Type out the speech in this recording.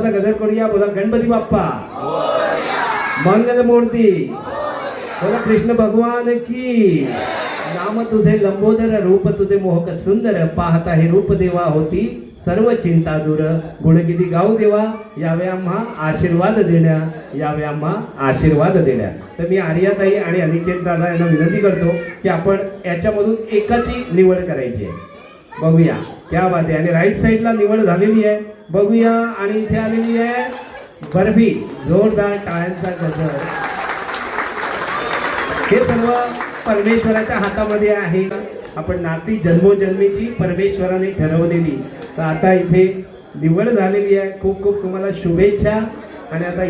गजर करूया. बोला गणपती बाप्पा मंगल मूर्ती. बोला कृष्ण भगवान की. नाम तुझे लंबोदर रूप तुझे मोहक सुंदर पाहता हे रूप देवा होती सर्व चिंता दूर. गुणगीती गाऊ देवा यावे आम्हा आशीर्वाद देण्या. यावे आम्हा आशीर्वाद देण्या. तर मी आर्याताई आणि अनिकेत दादा यांना विनंती करतो की आपण याच्यामधून एकाची निवड करायची आहे. बघूया क्या बात आहे. आणि राईट साईडला निवड झालेली आहे. बघूया. आणि इथे आलेली आहे बर्फी. जोरदार टाळ्यांचा गजर. हे सर्व परमेश्वराच्या हातामध्ये आहे. आपण नाती जन्मोजन्मीची परमेश्वराने ठरवलेली. तर आता इथे निवड झालेली आहे. खूप खूप तुम्हाला शुभेच्छा. आणि आता